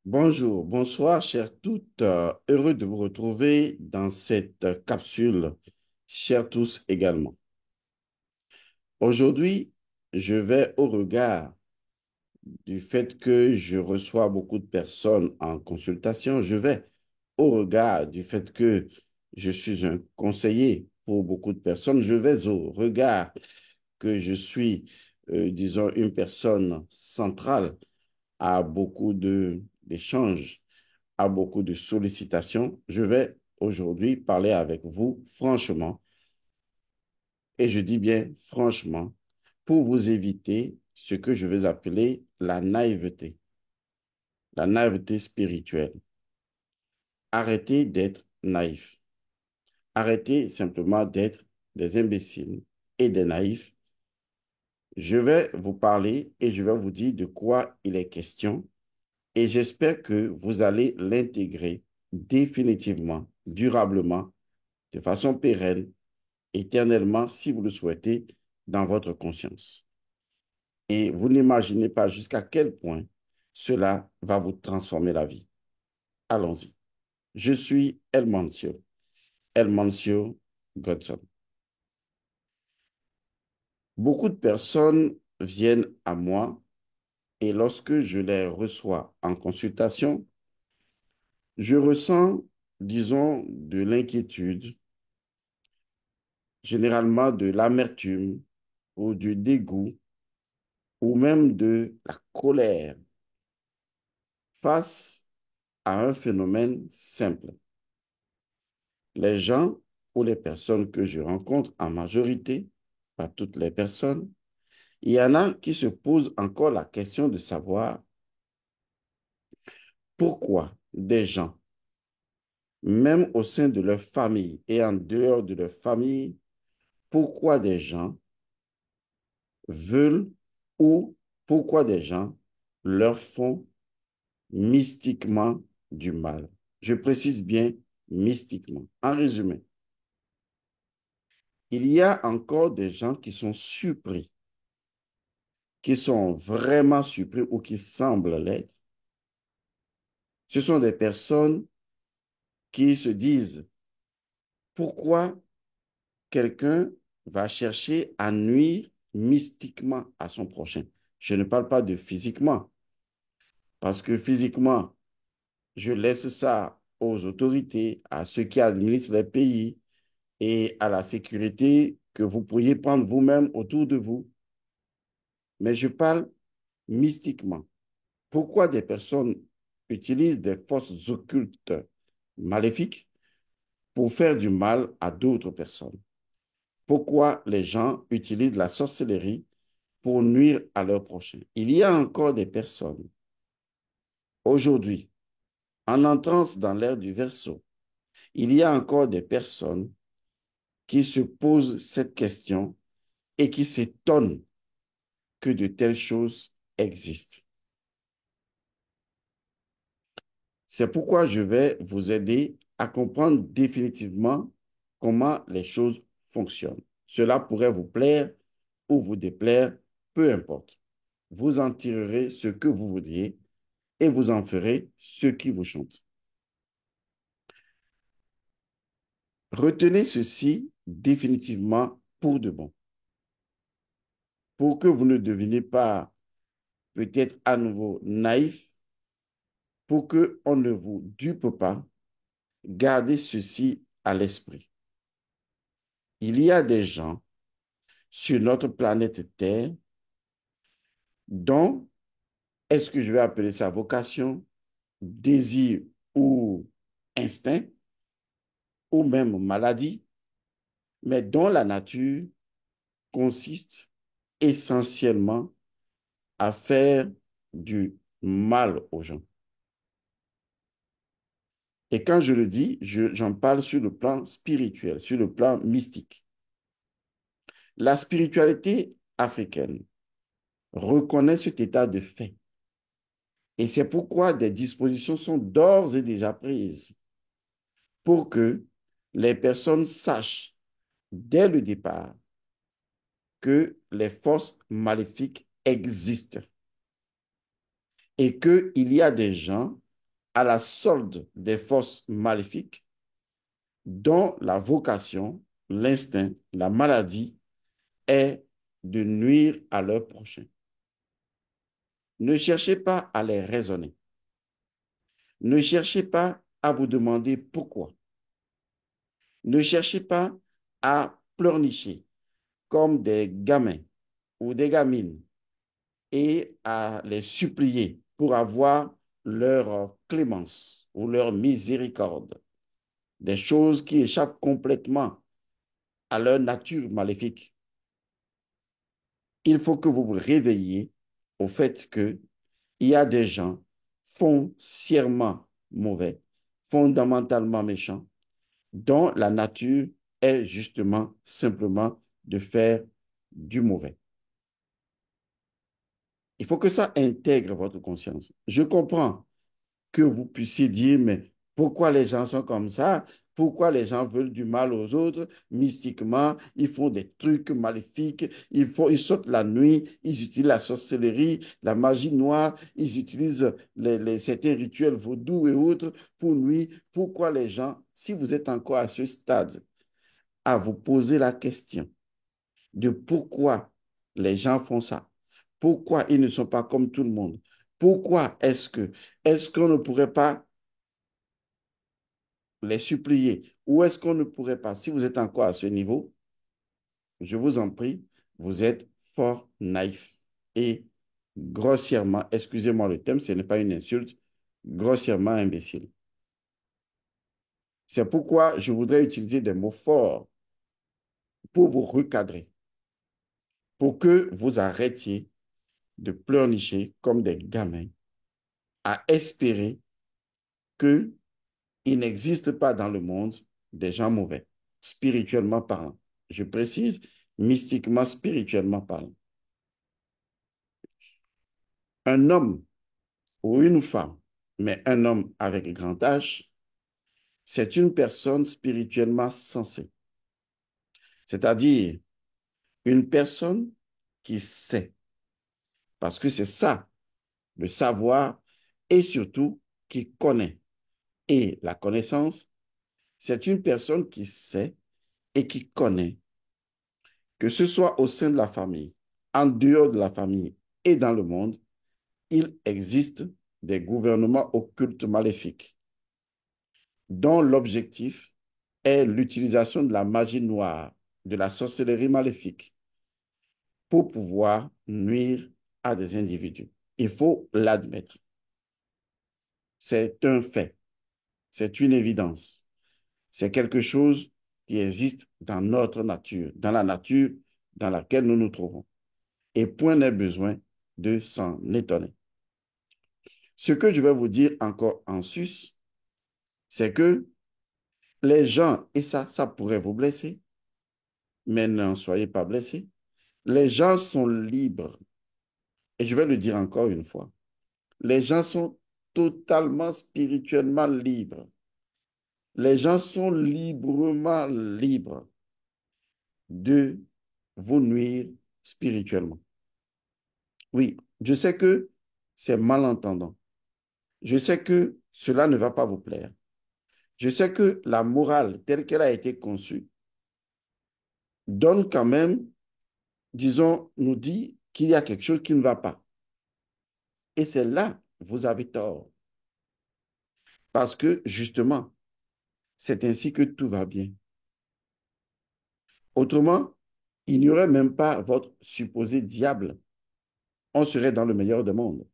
Bonjour, bonsoir, chers toutes. Heureux de vous retrouver dans cette capsule, chers tous également. Aujourd'hui, je vais au regard du fait que je reçois beaucoup de personnes en consultation, je vais au regard du fait que je suis un conseiller pour beaucoup de personnes, je vais au regard que je suis, disons, une personne centrale à beaucoup d'échanges, à beaucoup de sollicitations. Je vais aujourd'hui parler avec vous franchement, et je dis bien franchement, pour vous éviter ce que je vais appeler la naïveté spirituelle. Arrêtez d'être naïf. Arrêtez simplement d'être des imbéciles et des naïfs. Je vais vous parler et je vais vous dire de quoi il est question et j'espère que vous allez l'intégrer définitivement, durablement, de façon pérenne, éternellement, si vous le souhaitez, dans votre conscience. Et vous n'imaginez pas jusqu'à quel point cela va vous transformer la vie. Allons-y. Je suis El Mancio Godson. Beaucoup de personnes viennent à moi et lorsque je les reçois en consultation, je ressens, disons, de l'inquiétude, généralement de l'amertume ou du dégoût ou même de la colère face à un phénomène simple. Les gens ou les personnes que je rencontre en majorité, pas toutes les personnes, il y en a qui se posent encore la question de savoir pourquoi des gens, même au sein de leur famille et en dehors de leur famille, pourquoi des gens veulent ou pourquoi des gens leur font mystiquement du mal. Je précise bien mystiquement. En résumé, il y a encore des gens qui sont surpris, qui sont vraiment surpris ou qui semblent l'être. Ce sont des personnes qui se disent pourquoi quelqu'un va chercher à nuire mystiquement à son prochain. Je ne parle pas de physiquement, parce que physiquement, je laisse ça aux autorités, à ceux qui administrent les pays et à la sécurité que vous pourriez prendre vous-même autour de vous. Mais je parle mystiquement. Pourquoi des personnes utilisent des forces occultes maléfiques pour faire du mal à d'autres personnes? Pourquoi les gens utilisent la sorcellerie pour nuire à leurs prochains? Il y a encore des personnes, aujourd'hui, en entrant dans l'ère du Verseau, il y a encore des personnes qui se posent cette question et qui s'étonnent que de telles choses existent. C'est pourquoi je vais vous aider à comprendre définitivement comment les choses fonctionnent. Cela pourrait vous plaire ou vous déplaire, peu importe. Vous en tirerez ce que vous voudriez et vous en ferez ce qui vous chante. Retenez ceci définitivement pour de bon, pour que vous ne deveniez pas peut-être à nouveau naïf, pour qu'on ne vous dupe pas. Gardez ceci à l'esprit. Il y a des gens sur notre planète Terre dont, est-ce que je vais appeler ça vocation, désir ou instinct, ou même maladie, mais dont la nature consiste essentiellement à faire du mal aux gens. Et quand je le dis, j'en parle sur le plan spirituel, sur le plan mystique. La spiritualité africaine reconnaît cet état de fait. Et c'est pourquoi des dispositions sont d'ores et déjà prises pour que les personnes sachent dès le départ que les forces maléfiques existent et qu'il y a des gens à la solde des forces maléfiques dont la vocation, l'instinct, la maladie est de nuire à leur prochain. Ne cherchez pas à les raisonner. Ne cherchez pas à vous demander pourquoi. Ne cherchez pas à pleurnicher comme des gamins ou des gamines et à les supplier pour avoir leur clémence ou leur miséricorde, des choses qui échappent complètement à leur nature maléfique. Il faut que vous vous réveilliez au fait qu'il y a des gens foncièrement mauvais, fondamentalement méchants, dont la nature est justement simplement de faire du mauvais. Il faut que ça intègre votre conscience. Je comprends que vous puissiez dire, mais pourquoi les gens sont comme ça? Pourquoi les gens veulent du mal aux autres mystiquement? Ils font des trucs maléfiques, ils sautent la nuit, ils utilisent la sorcellerie, la magie noire, ils utilisent certains rituels vaudous et autres pour nuire. Pourquoi les gens, si vous êtes encore à ce stade, à vous poser la question de pourquoi les gens font ça, pourquoi ils ne sont pas comme tout le monde, pourquoi est-ce qu'on ne pourrait pas les supplier, ou est-ce qu'on ne pourrait pas, si vous êtes encore à ce niveau, je vous en prie, vous êtes fort naïf et grossièrement, excusez-moi le thème, ce n'est pas une insulte, grossièrement imbécile. C'est pourquoi je voudrais utiliser des mots forts pour vous recadrer, pour que vous arrêtiez de pleurnicher comme des gamins à espérer qu'il n'existe pas dans le monde des gens mauvais, spirituellement parlant. Je précise, mystiquement, spirituellement parlant. Un homme ou une femme, mais un homme avec grand H, c'est une personne spirituellement sensée. C'est-à-dire une personne qui sait, parce que c'est ça, le savoir, et surtout qui connaît. Et la connaissance, c'est une personne qui sait et qui connaît, que ce soit au sein de la famille, en dehors de la famille et dans le monde, il existe des gouvernements occultes maléfiques dont l'objectif est l'utilisation de la magie noire, de la sorcellerie maléfique pour pouvoir nuire à des individus. Il faut l'admettre. C'est un fait, c'est une évidence, c'est quelque chose qui existe dans notre nature, dans la nature dans laquelle nous nous trouvons. Et point n'est besoin de s'en étonner. Ce que je vais vous dire encore en sus, c'est que les gens, et ça pourrait vous blesser, mais n'en soyez pas blessés, les gens sont libres. Et je vais le dire encore une fois. Les gens sont totalement spirituellement libres. Les gens sont librement libres de vous nuire spirituellement. Oui, je sais que c'est malentendant. Je sais que cela ne va pas vous plaire. Je sais que la morale telle qu'elle a été conçue donne quand même, disons, nous dit qu'il y a quelque chose qui ne va pas. Et c'est là, vous avez tort. Parce que, justement, c'est ainsi que tout va bien. Autrement, il n'y aurait même pas votre supposé diable. On serait dans le meilleur des mondes.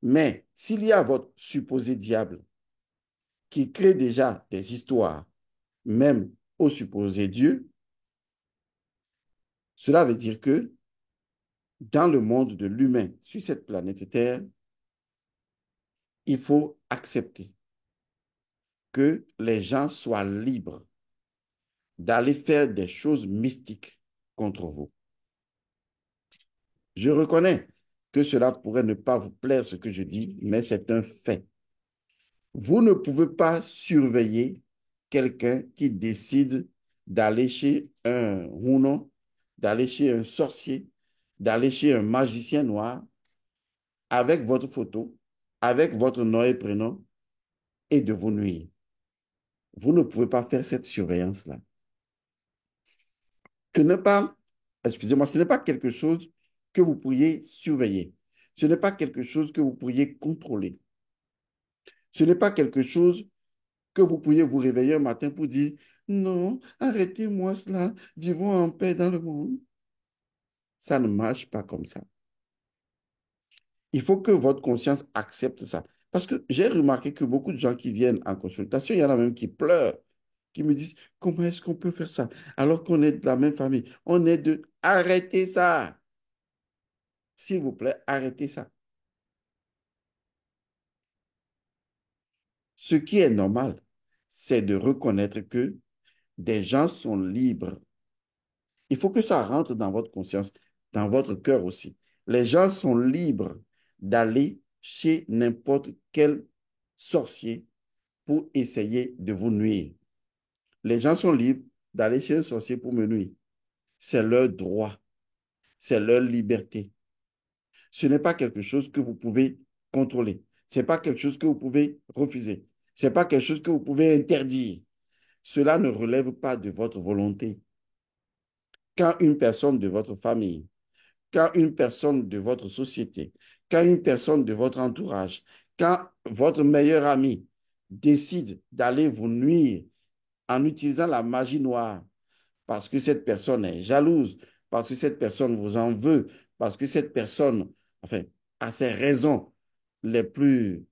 Mais s'il y a votre supposé diable qui crée déjà des histoires, même au supposé Dieu, cela veut dire que dans le monde de l'humain sur cette planète Terre, il faut accepter que les gens soient libres d'aller faire des choses mystiques contre vous. Je reconnais que cela pourrait ne pas vous plaire ce que je dis, mais c'est un fait. Vous ne pouvez pas surveiller quelqu'un qui décide d'aller chez un Hunon, d'aller chez un sorcier, d'aller chez un magicien noir avec votre photo avec votre nom et prénom et de vous nuire. Vous ne pouvez pas faire cette surveillance-là. Ce n'est pas, excusez-moi, ce n'est pas quelque chose que vous pourriez surveiller. Ce n'est pas quelque chose que vous pourriez contrôler. Ce n'est pas quelque chose que vous pourriez vous réveiller un matin pour dire, non, arrêtez-moi cela, vivons en paix dans le monde. Ça ne marche pas comme ça. Il faut que votre conscience accepte ça. Parce que j'ai remarqué que beaucoup de gens qui viennent en consultation, il y en a même qui pleurent, qui me disent, comment est-ce qu'on peut faire ça alors qu'on est de la même famille? On est de... Arrêtez ça. S'il vous plaît, arrêtez ça. Ce qui est normal, c'est de reconnaître que des gens sont libres. Il faut que ça rentre dans votre conscience, dans votre cœur aussi. Les gens sont libres d'aller chez n'importe quel sorcier pour essayer de vous nuire. Les gens sont libres d'aller chez un sorcier pour me nuire. C'est leur droit, c'est leur liberté. Ce n'est pas quelque chose que vous pouvez contrôler. Ce n'est pas quelque chose que vous pouvez refuser. Ce n'est pas quelque chose que vous pouvez interdire. Cela ne relève pas de votre volonté. Quand une personne de votre famille, quand une personne de votre société, quand une personne de votre entourage, quand votre meilleur ami décide d'aller vous nuire en utilisant la magie noire, parce que cette personne est jalouse, parce que cette personne vous en veut, parce que cette personne, enfin, a ses raisons les plus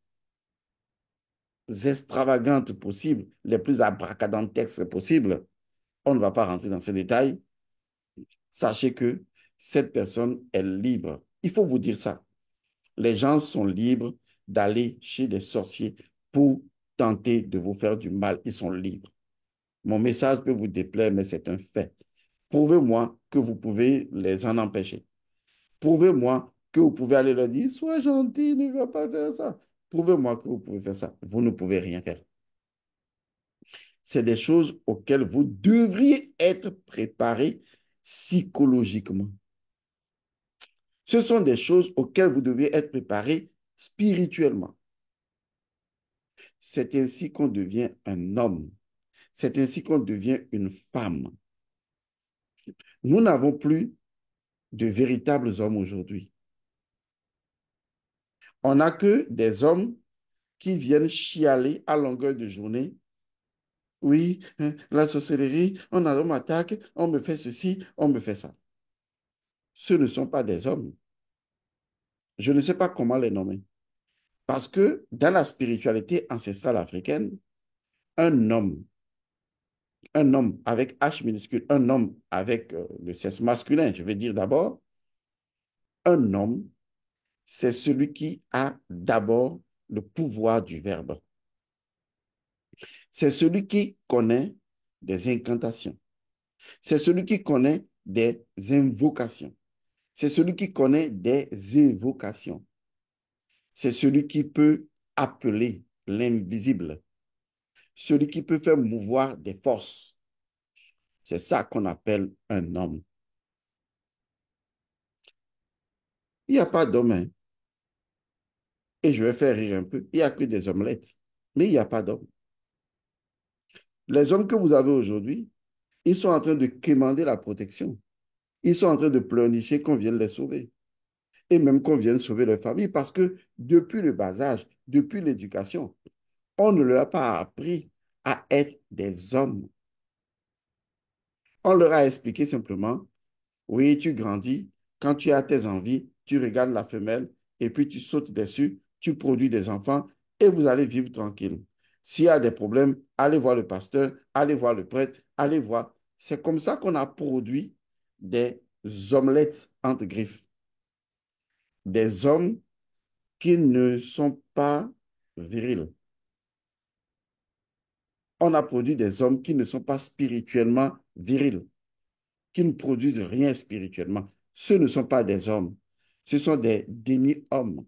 extravagantes possibles, les plus abracadantesques possibles, on ne va pas rentrer dans ces détails. Sachez que cette personne est libre. Il faut vous dire ça. Les gens sont libres d'aller chez des sorciers pour tenter de vous faire du mal. Ils sont libres. Mon message peut vous déplaire, mais c'est un fait. Prouvez-moi que vous pouvez les en empêcher. Prouvez-moi que vous pouvez aller leur dire, sois gentil, ne va pas faire ça. Prouvez-moi que vous pouvez faire ça. Vous ne pouvez rien faire. C'est des choses auxquelles vous devriez être préparé psychologiquement. Ce sont des choses auxquelles vous devez être préparé spirituellement. C'est ainsi qu'on devient un homme. C'est ainsi qu'on devient une femme. Nous n'avons plus de véritables hommes aujourd'hui. On n'a que des hommes qui viennent chialer à longueur de journée. Oui, la sorcellerie, on m'attaque, on me fait ceci, on me fait ça. Ce ne sont pas des hommes. Je ne sais pas comment les nommer. Parce que dans la spiritualité ancestrale africaine, un homme, un homme avec H minuscule, un homme avec le sexe masculin, je vais dire d'abord, un homme, c'est celui qui a d'abord le pouvoir du verbe. C'est celui qui connaît des incantations. C'est celui qui connaît des invocations. C'est celui qui connaît des évocations. C'est celui qui peut appeler l'invisible. Celui qui peut faire mouvoir des forces. C'est ça qu'on appelle un homme. Il n'y a pas d'homme, hein. Et je vais faire rire un peu. Il n'y a que des omelettes. Mais il n'y a pas d'hommes. Les hommes que vous avez aujourd'hui, ils sont en train de quémander la protection. Ils sont en train de pleurnicher qu'on vienne les sauver. Et même qu'on vienne sauver leur famille parce que depuis le bas âge, depuis l'éducation, on ne leur a pas appris à être des hommes. On leur a expliqué simplement, oui, tu grandis, quand tu as tes envies, tu regardes la femelle et puis tu sautes dessus, tu produis des enfants et vous allez vivre tranquille. S'il y a des problèmes, allez voir le pasteur, allez voir le prêtre, allez voir. C'est comme ça qu'on a produit des omelettes entre griffes, des hommes qui ne sont pas virils. On a produit des hommes qui ne sont pas spirituellement virils, qui ne produisent rien spirituellement. Ce ne sont pas des hommes, ce sont des demi-hommes.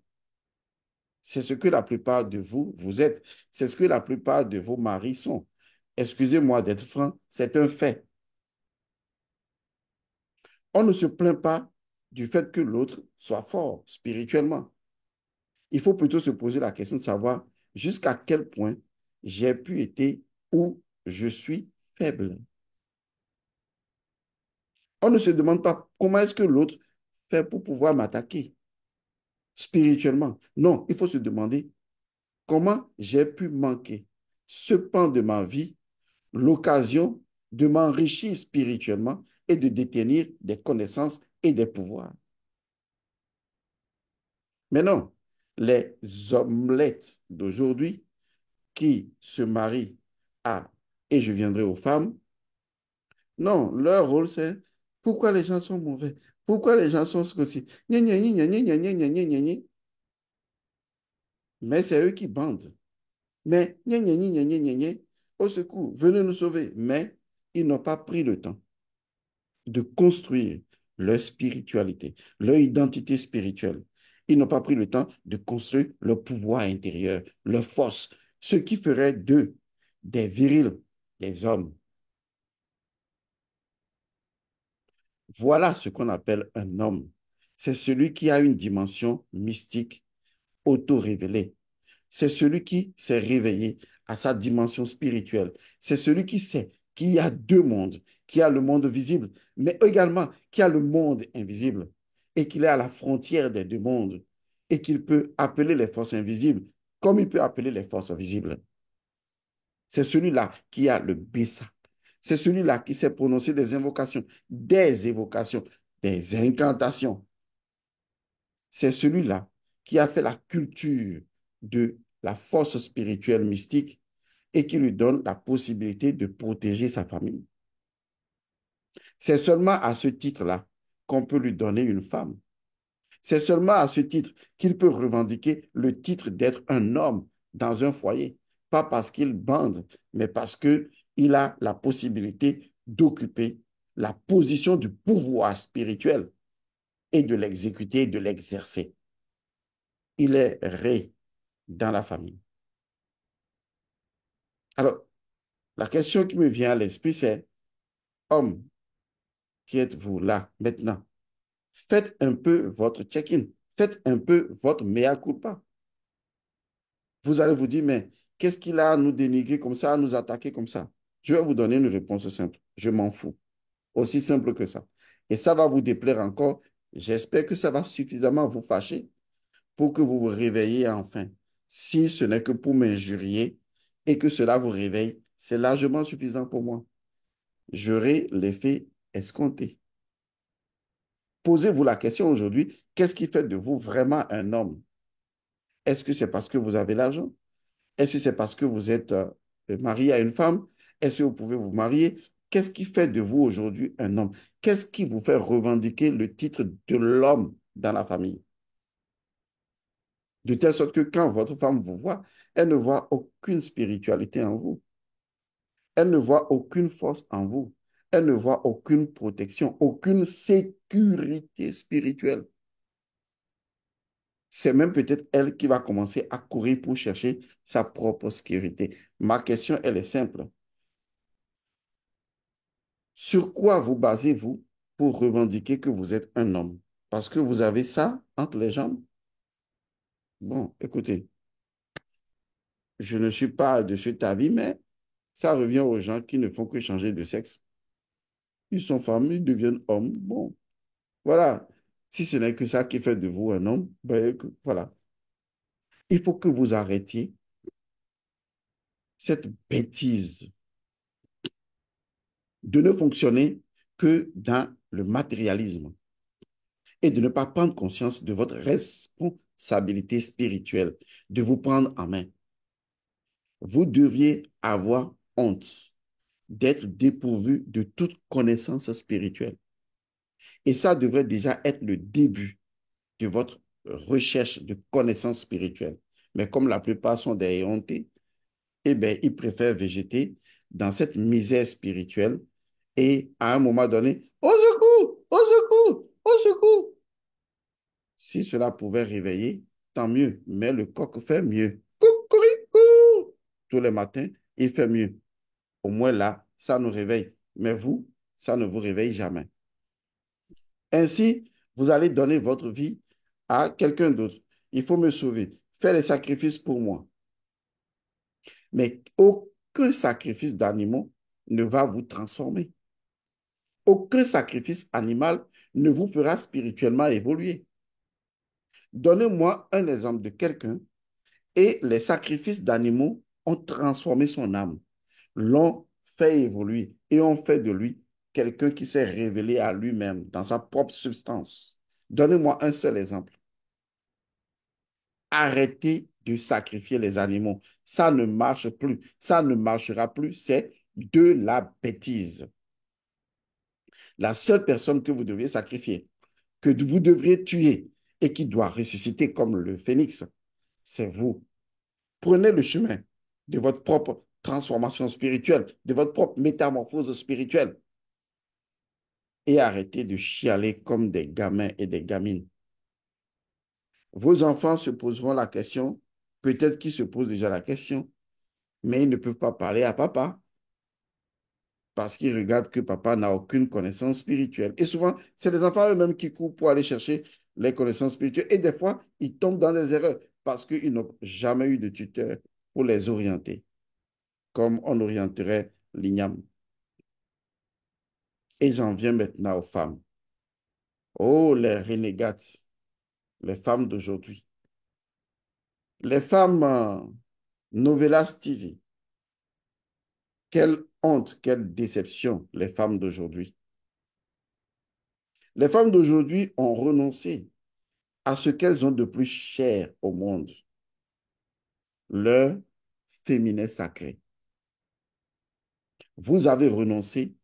C'est ce que la plupart de vous, vous êtes. C'est ce que la plupart de vos maris sont. Excusez-moi d'être franc, c'est un fait. On ne se plaint pas du fait que l'autre soit fort spirituellement. Il faut plutôt se poser la question de savoir jusqu'à quel point j'ai pu être où je suis faible. On ne se demande pas comment est-ce que l'autre fait pour pouvoir m'attaquer spirituellement. Non, il faut se demander comment j'ai pu manquer ce pan de ma vie, l'occasion de m'enrichir spirituellement et de détenir des connaissances et des pouvoirs. Mais non, les omelettes d'aujourd'hui qui se marient à, et je viendrai aux femmes, non, leur rôle c'est pourquoi les gens sont mauvais, pourquoi les gens sont ceci. Gna, gna, gna, gna, gna, gna, gna, gna, gna, gna. Mais c'est eux qui bandent. Mais gna, gna, gna, gna, gna, gna, gna. Au secours, venez nous sauver. Mais ils n'ont pas pris le temps de construire leur spiritualité, leur identité spirituelle. Ils n'ont pas pris le temps de construire leur pouvoir intérieur, leur force, ce qui ferait d'eux des virils, des hommes. Voilà ce qu'on appelle un homme. C'est celui qui a une dimension mystique auto-révélée. C'est celui qui s'est réveillé à sa dimension spirituelle. C'est celui qui sait qu'il y a deux mondes, qu'il y a le monde visible, mais également qu'il y a le monde invisible et qu'il est à la frontière des deux mondes et qu'il peut appeler les forces invisibles comme il peut appeler les forces visibles. C'est celui-là qui a le Bessa. C'est celui-là qui sait prononcer des invocations, des évocations, des incantations. C'est celui-là qui a fait la culture de la force spirituelle mystique et qui lui donne la possibilité de protéger sa famille. C'est seulement à ce titre-là qu'on peut lui donner une femme. C'est seulement à ce titre qu'il peut revendiquer le titre d'être un homme dans un foyer. Pas parce qu'il bande, mais parce qu'il a la possibilité d'occuper la position du pouvoir spirituel et de l'exécuter, de l'exercer. Il est ré dans la famille. Alors, la question qui me vient à l'esprit, c'est, homme, qui êtes-vous là maintenant? Faites un peu votre check-in. Faites un peu votre mea culpa. Vous allez vous dire, mais qu'est-ce qu'il a à nous dénigrer comme ça, à nous attaquer comme ça? Je vais vous donner une réponse simple. Je m'en fous. Aussi simple que ça. Et ça va vous déplaire encore. J'espère que ça va suffisamment vous fâcher pour que vous vous réveillez enfin. Si ce n'est que pour m'injurier et que cela vous réveille, c'est largement suffisant pour moi. J'aurai l'effet escompté. Posez-vous la question aujourd'hui, qu'est-ce qui fait de vous vraiment un homme? Est-ce que c'est parce que vous avez l'argent? Est-ce que c'est parce que vous êtes marié à une femme? Est-ce que vous pouvez vous marier? Qu'est-ce qui fait de vous aujourd'hui un homme? Qu'est-ce qui vous fait revendiquer le titre de l'homme dans la famille? De telle sorte que quand votre femme vous voit, elle ne voit aucune spiritualité en vous. Elle ne voit aucune force en vous. Elle ne voit aucune protection, aucune sécurité spirituelle. C'est même peut-être elle qui va commencer à courir pour chercher sa propre sécurité. Ma question, elle est simple. Sur quoi vous basez-vous pour revendiquer que vous êtes un homme? Parce que vous avez ça entre les jambes? Bon, écoutez, je ne suis pas de cet avis, mais ça revient aux gens qui ne font que changer de sexe. Ils sont femmes, ils deviennent hommes. Bon, voilà. Si ce n'est que ça qui fait de vous un homme, ben, voilà. Il faut que vous arrêtiez cette bêtise de ne fonctionner que dans le matérialisme et de ne pas prendre conscience de votre responsabilité spirituelle, de vous prendre en main. Vous devriez avoir honte d'être dépourvu de toute connaissance spirituelle. Et ça devrait déjà être le début de votre recherche de connaissances spirituelles. Mais comme la plupart sont des éhontés, eh bien, ils préfèrent végéter dans cette misère spirituelle et à un moment donné, au secours, au secours, au secours. Si cela pouvait réveiller, tant mieux, mais le coq fait mieux. Coucou, tous les matins, il fait mieux. Au moins là, ça nous réveille. Mais vous, ça ne vous réveille jamais. Ainsi, vous allez donner votre vie à quelqu'un d'autre. Il faut me sauver. faire des sacrifices pour moi. Mais aucun sacrifice d'animaux ne va vous transformer. Aucun sacrifice animal ne vous fera spirituellement évoluer. Donnez-moi un exemple de quelqu'un et les sacrifices d'animaux ont transformé son âme, l'ont fait évoluer et ont fait de lui quelqu'un qui s'est révélé à lui-même dans sa propre substance. Donnez-moi un seul exemple. Arrêtez de sacrifier les animaux. Ça ne marche plus. Ça ne marchera plus. C'est de la bêtise. La seule personne que vous devriez sacrifier, que vous devriez tuer et qui doit ressusciter comme le phénix, c'est vous. Prenez le chemin de votre propre transformation spirituelle, de votre propre métamorphose spirituelle et arrêtez de chialer comme des gamins et des gamines. Vos enfants se poseront la question, peut-être qu'ils se posent déjà la question, mais ils ne peuvent pas parler à papa parce qu'ils regardent que papa n'a aucune connaissance spirituelle. Et souvent, c'est les enfants eux-mêmes qui courent pour aller chercher les connaissances spirituelles. Et des fois, ils tombent dans des erreurs parce qu'ils n'ont jamais eu de tuteur pour les orienter, comme on orienterait l'igname. Et j'en viens maintenant aux femmes. Oh, les renégates, les femmes d'aujourd'hui. Les femmes Novelas TV. Quelle honte, quelle déception, les femmes d'aujourd'hui. Les femmes d'aujourd'hui ont renoncé à ce qu'elles ont de plus cher au monde, leur féminin sacré. Vous avez renoncé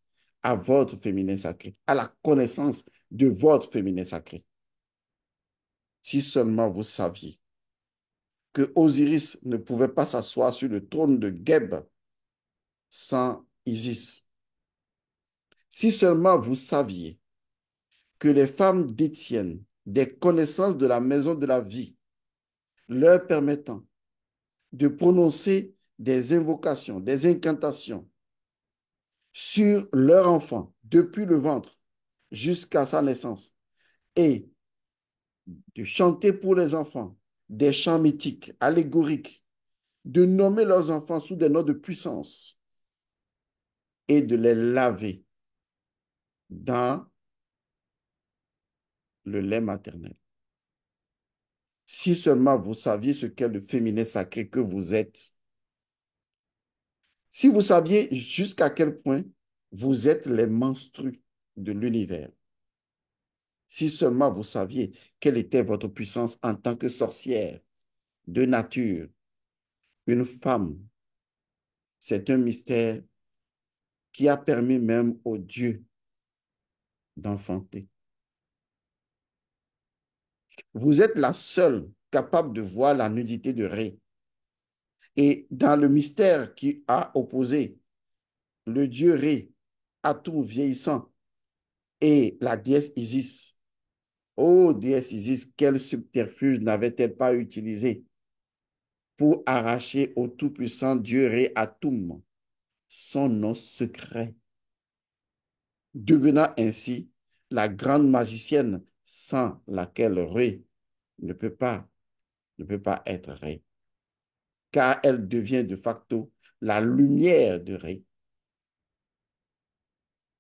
à votre féminin sacré, à la connaissance de votre féminin sacré. Si seulement vous saviez que Osiris ne pouvait pas s'asseoir sur le trône de Geb sans Isis. Si seulement vous saviez que les femmes détiennent des connaissances de la maison de la vie, leur permettant de prononcer des invocations, des incantations sur leur enfant depuis le ventre jusqu'à sa naissance et de chanter pour les enfants des chants mythiques, allégoriques, de nommer leurs enfants sous des noms de puissance et de les laver dans le lait maternel. Si seulement vous saviez ce qu'est le féminin sacré que vous êtes, si vous saviez jusqu'à quel point vous êtes les menstrues de l'univers, si seulement vous saviez quelle était votre puissance en tant que sorcière de nature, une femme, c'est un mystère qui a permis même aux dieux d'enfanter. Vous êtes la seule capable de voir la nudité de Ré. Et dans le mystère qui a opposé le dieu Ré à tout vieillissant et la déesse Isis, oh déesse Isis, quel subterfuge n'avait-elle pas utilisé pour arracher au tout-puissant dieu Ré Atum son nom secret, devenant ainsi la grande magicienne sans laquelle Ré ne peut pas, ne peut pas être Ré, car elle devient de facto la lumière de Ré.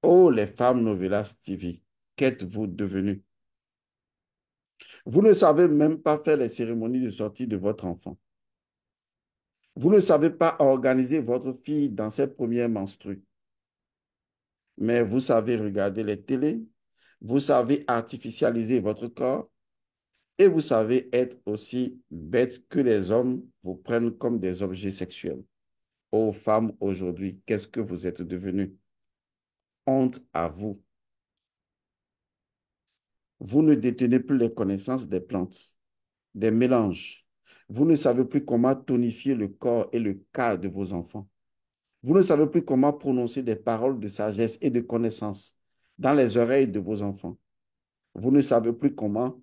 Oh, les femmes Novelas TV, qu'êtes-vous devenues? Vous ne savez même pas faire les cérémonies de sortie de votre enfant. Vous ne savez pas organiser votre fille dans ses premières menstrues. Mais vous savez regarder les télés, vous savez artificialiser votre corps et vous savez être aussi bête que les hommes vous prennent comme des objets sexuels. Ô femmes, aujourd'hui, qu'est-ce que vous êtes devenues? Honte à vous. Vous ne détenez plus les connaissances des plantes, des mélanges. Vous ne savez plus comment tonifier le corps et le cas de vos enfants. Vous ne savez plus comment prononcer des paroles de sagesse et de connaissance dans les oreilles de vos enfants. Vous ne savez plus comment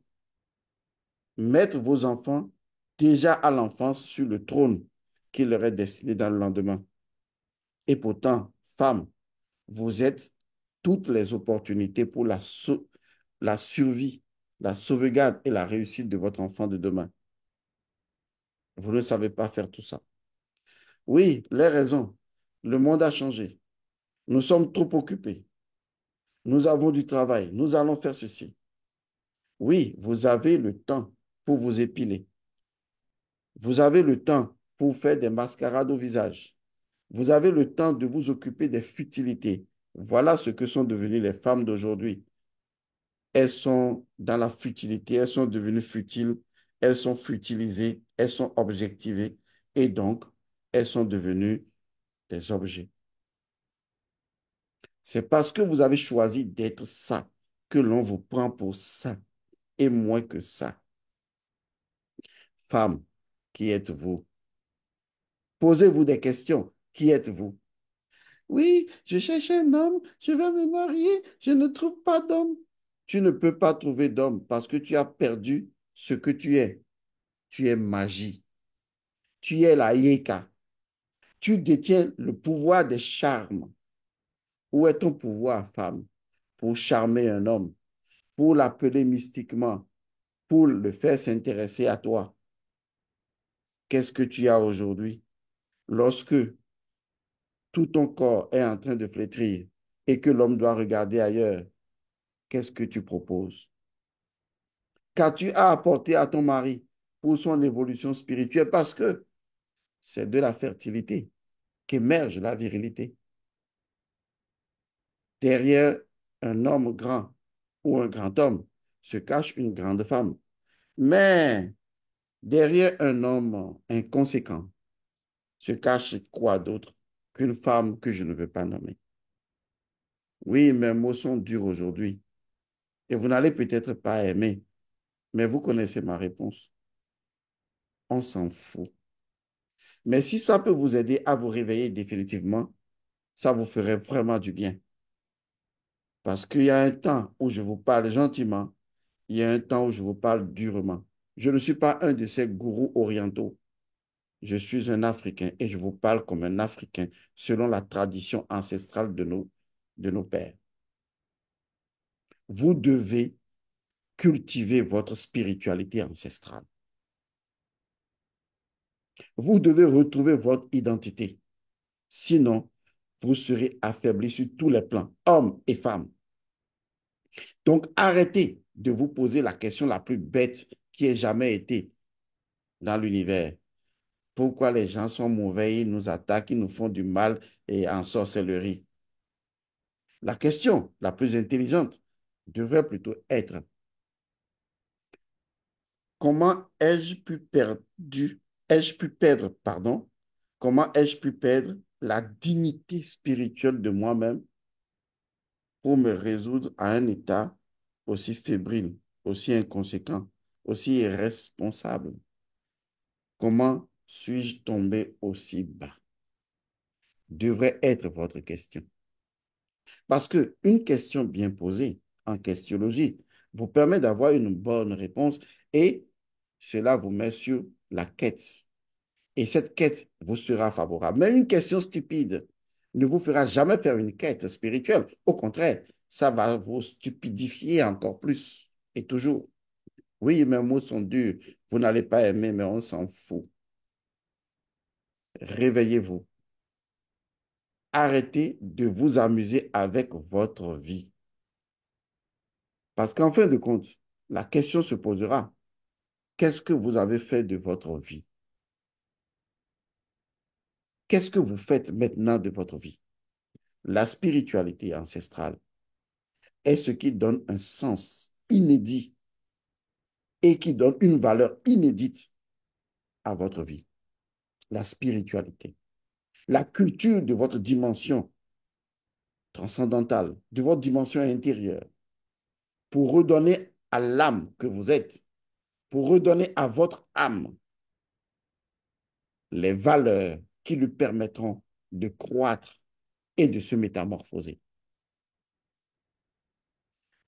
mettre vos enfants déjà à l'enfance sur le trône qui leur est destiné dans le lendemain. Et pourtant, femmes, vous êtes toutes les opportunités pour la survie, la sauvegarde et la réussite de votre enfant de demain. Vous ne savez pas faire tout ça. Oui, les raisons. Le monde a changé. Nous sommes trop occupés. Nous avons du travail. Nous allons faire ceci. Oui, vous avez le temps pour vous épiler. Vous avez le temps pour faire des mascarades au visage. Vous avez le temps de vous occuper des futilités. Voilà ce que sont devenues les femmes d'aujourd'hui. Elles sont dans la futilité, elles sont devenues futiles, elles sont futilisées, elles sont objectivées et donc elles sont devenues des objets. C'est parce que vous avez choisi d'être ça que l'on vous prend pour ça et moins que ça. Femme, qui êtes-vous? Posez-vous des questions. Qui êtes-vous? Oui, je cherche un homme, je vais me marier, je ne trouve pas d'homme. Tu ne peux pas trouver d'homme parce que tu as perdu ce que tu es. Tu es magie. Tu es la yéka. Tu détiens le pouvoir des charmes. Où est ton pouvoir, femme, pour charmer un homme, pour l'appeler mystiquement, pour le faire s'intéresser à toi? Qu'est-ce que tu as aujourd'hui? Lorsque tout ton corps est en train de flétrir et que l'homme doit regarder ailleurs, qu'est-ce que tu proposes? Qu'as-tu à apporter à ton mari pour son évolution spirituelle? Parce que c'est de la fertilité qu'émerge la virilité. Derrière un homme grand ou un grand homme se cache une grande femme. Mais derrière un homme inconséquent se cache quoi d'autre qu'une femme que je ne veux pas nommer? Oui, mes mots sont durs aujourd'hui et vous n'allez peut-être pas aimer, mais vous connaissez ma réponse. On s'en fout. Mais si ça peut vous aider à vous réveiller définitivement, ça vous ferait vraiment du bien. Parce qu'il y a un temps où je vous parle gentiment, il y a un temps où je vous parle durement. Je ne suis pas un de ces gourous orientaux. Je suis un Africain et je vous parle comme un Africain selon la tradition ancestrale de nos pères. Vous devez cultiver votre spiritualité ancestrale. Vous devez retrouver votre identité. Sinon, vous serez affaibli sur tous les plans, hommes et femmes. Donc, arrêtez de vous poser la question la plus bête qui ait jamais été dans l'univers. Pourquoi les gens sont mauvais, ils nous attaquent, ils nous font du mal et en sorcellerie? La question la plus intelligente devrait plutôt être comment ai-je pu perdre, pardon, comment ai-je pu perdre la dignité spirituelle de moi-même pour me résoudre à un état aussi fébrile, aussi inconséquent, aussi irresponsable? Comment suis-je tombé aussi bas? Devrait être votre question. Parce qu'une question bien posée en questionologie vous permet d'avoir une bonne réponse et cela vous met sur la quête. Et cette quête vous sera favorable. Mais une question stupide ne vous fera jamais faire une quête spirituelle. Au contraire, ça va vous stupidifier encore plus et toujours. Oui, mes mots sont durs. Vous n'allez pas aimer, mais on s'en fout. Réveillez-vous. Arrêtez de vous amuser avec votre vie. Parce qu'en fin de compte, la question se posera, qu'est-ce que vous avez fait de votre vie? Qu'est-ce que vous faites maintenant de votre vie? La spiritualité ancestrale est ce qui donne un sens inédit et qui donne une valeur inédite à votre vie. La spiritualité, la culture de votre dimension transcendantale, de votre dimension intérieure, pour redonner à l'âme que vous êtes, pour redonner à votre âme les valeurs qui lui permettront de croître et de se métamorphoser.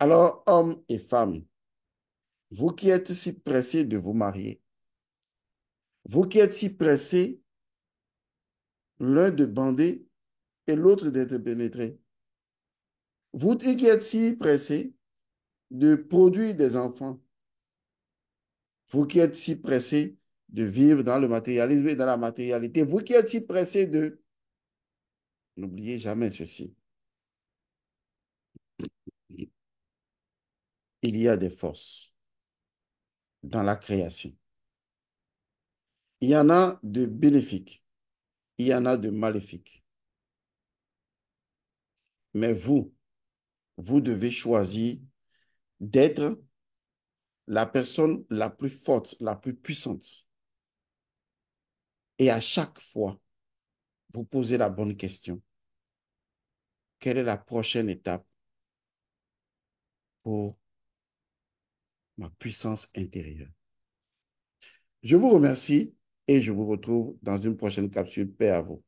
Alors, hommes et femmes, vous qui êtes si pressés de vous marier, vous qui êtes si pressés, l'un de bander et l'autre d'être pénétré, vous qui êtes si pressés de produire des enfants, vous qui êtes si pressés de vivre dans le matérialisme et dans la matérialité. Vous qui êtes si pressé de... N'oubliez jamais ceci. Il y a des forces dans la création. Il y en a de bénéfiques, il y en a de maléfiques. Mais vous devez choisir d'être la personne la plus forte, la plus puissante. Et à chaque fois, vous posez la bonne question. Quelle est la prochaine étape pour ma puissance intérieure? Je vous remercie et je vous retrouve dans une prochaine capsule. Paix à vous.